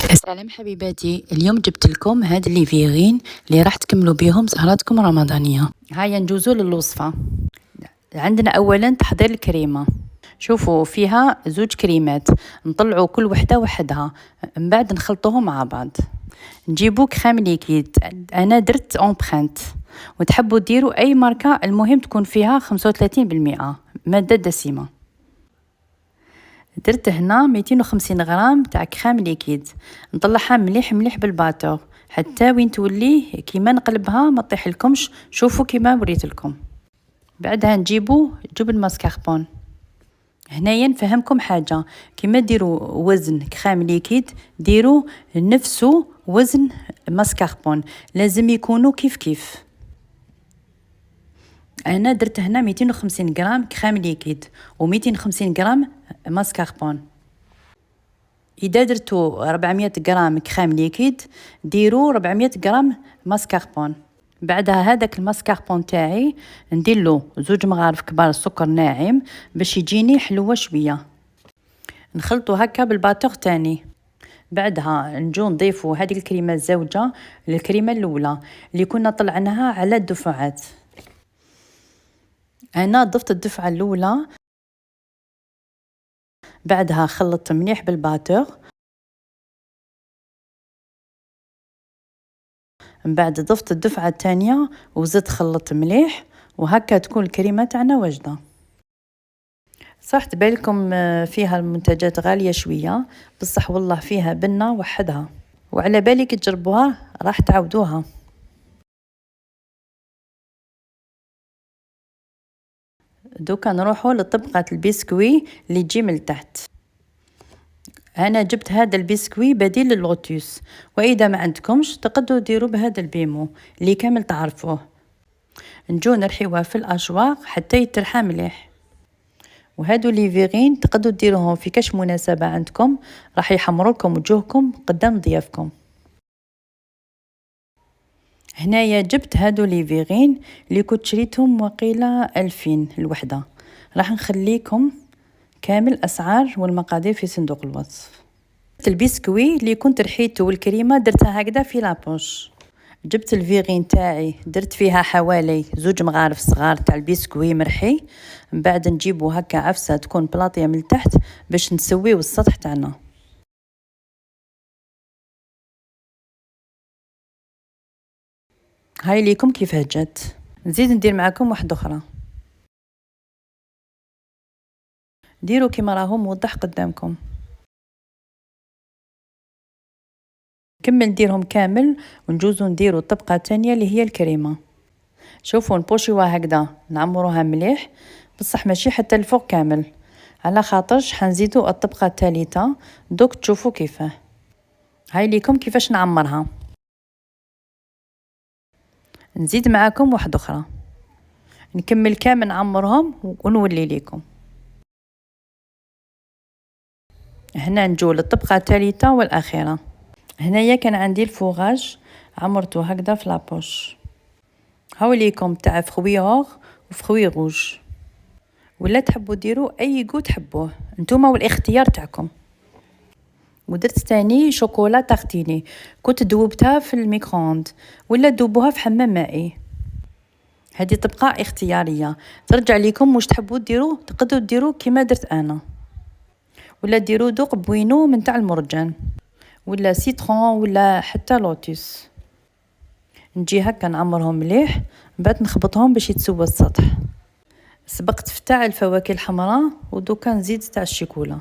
السلام حبيباتي، اليوم جبت لكم هاد الليفيغين اللي راح تكملوا بيهم سهراتكم الرمضانيه. هيا نجوزوا للوصفه. عندنا اولا تحضير الكريمه. شوفوا فيها زوج كريمات، نطلعوا كل وحده وحدها، من بعد نخلطوهم مع بعض. نجيبوا كريم ليكيد، انا درت امبرنت، وتحبوا ديروا اي ماركه، المهم تكون فيها 35% ماده دسمه. درت هنا 250 غرام تاع كريم ليكيد، نطلعها مليح مليح بالباتور حتى وين تولي كيما نقلبها ما تطيح لكمش. شوفوا كيما وريت لكم. بعدها نجيبوا جبن ماسكاربون. هنايا نفهمكم حاجه، كيما ديروا وزن كريم ليكيد ديروا نفسه وزن ماسكاربون، لازم يكونوا كيف كيف. انا درت هنا 250 غرام كريم ليكيد و250 غرام ماسكاربون. اذا درتو 400 غرام كريم ليكيد ديروا 400 غرام ماسكاربون. بعدها هذاك الماسكاربون تاعي ندير له 2 مغارف كبار سكر ناعم باش يجيني حلوه شويه. نخلطو هكا بالباتور تاني. بعدها نجو نضيفو هذه الكريمه الزوجه للكريمه الاولى اللي كنا طلعناها على الدفعات. انا ضفت الدفعه الاولى، بعدها خلطت مليح بالباتور، من بعد ضفت الدفعه الثانيه وزدت خلطت مليح، وهكا تكون الكريمه تاعنا واجده. صح تبالكم فيها المنتجات غاليه شويه، بصح والله فيها بنه وحدها، وعلى بالك تجربوها راح تعودوها. دوكا نروحوا لطبقه البسكوي اللي تجي من تحت. انا جبت هذا البسكوي بديل للغوتوس، واذا ما عندكمش تقدروا ديروا بهذا البيمو اللي كامل تعرفوه. نجو نرحيوه في الاشواق حتى يترحى مليح. وهادو ليفيغين تقدروا ديروهم في كاش مناسبه عندكم، راح يحمروا لكم وجوهكم قدام ضيافكم. هنايا جبت هادو ليفيغين اللي كنت شريتهم وقيله 2000 الوحده، راح نخليكم كامل اسعار والمقادير في صندوق الوصف. البسكوي اللي كنت رحيته والكريمه درتها هكذا في لابوش. جبت الفيغين تاعي درت فيها حوالي 2 مغارف صغار تاع البسكوي مرحي، من بعد نجيبو هكا عفسه تكون بلاطيه من تحت باش نسويو السطح تاعنا. هاي ليكم كيفاه جات. نزيد ندير معاكم واحده اخرى، ديروا كيما راهو موضح قدامكم. نكمل نديرهم كامل ونجوزو نديرو الطبقه الثانيه اللي هي الكريمه. شوفوا نبوشيوها هكذا نعمروها مليح، بصح ماشي حتى الفوق كامل، على خاطرش حنزيدو الطبقه الثالثه. دوك تشوفوا كيفاه. هاي ليكم كيفاش نعمرها. نزيد معاكم واحده اخرى، نكمل كامل نعمرهم ونولي ليكم. هنا نجو للطبقه الثالثه والاخيره. هنايا كان عندي الفوغاج عمرته هكذا في لابوش. هاو ليكم تاع فخويور وفخوي روج، ولا تحبوا ديروا اي جو تحبوه نتوما والاختيار تاعكم. ودرت تاني شوكولا تارتيني، كنت دوبتها في الميكرووند ولا دوبوها في حمام مائي. هذه طبقه اختياريه ترجع لكم واش تحبوا ديروا، تقدروا ديروا كيما درت انا، ولا ديروا دوق بوينو من تاع المرجان ولا سيترون ولا حتى لوتيس. نجي هكا نعمرهم مليح، بعد نخبطهم باش يتسوى السطح. سبقت في تاع الفواكه الحمراء ودوكا نزيد تاع الشيكولا.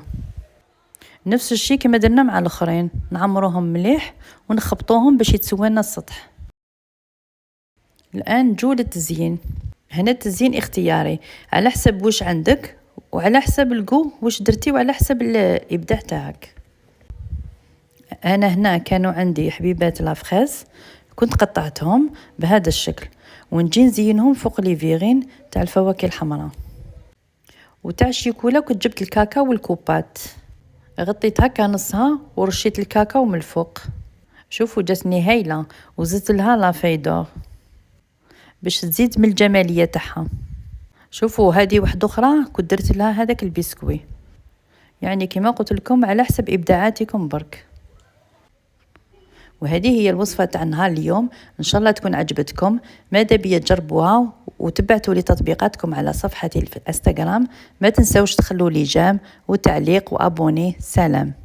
نفس الشيء كما درنا مع الاخرين، نعمروهم مليح ونخبطوهم باش يتسوى لنا السطح. الان نجو للتزيين. هنا التزيين اختياري على حسب واش عندك وعلى حسب الجو واش درتي وعلى حسب الابداع تاعك. انا هنا كانوا عندي حبيبات لافريز، كنت قطعتهم بهذا الشكل ونجي نزينهم فوق لي فيغين تاع الفواكه الحمراء. وتاع الشيكولا كنت جبت الكاكاو والكوبات، غطيت هكا نصها ورشيت الكاكاو من الفوق. شوفوا جاتني هايله، وزدت لها لافايدور باش تزيد من الجماليه تاعها. شوفوا هذه واحده اخرى كنت درت لها هذاك البسكوي، يعني كما قلت لكم على حسب ابداعاتكم برك. وهذه هي الوصفة تاع نهار اليوم، إن شاء الله تكون عجبتكم. ماذا بيا تجربوها وتبعتوا لي تطبيقاتكم على صفحتي في الانستغرام. ما تنسوش تخلوا لي جام وتعليق وابوني. سلام.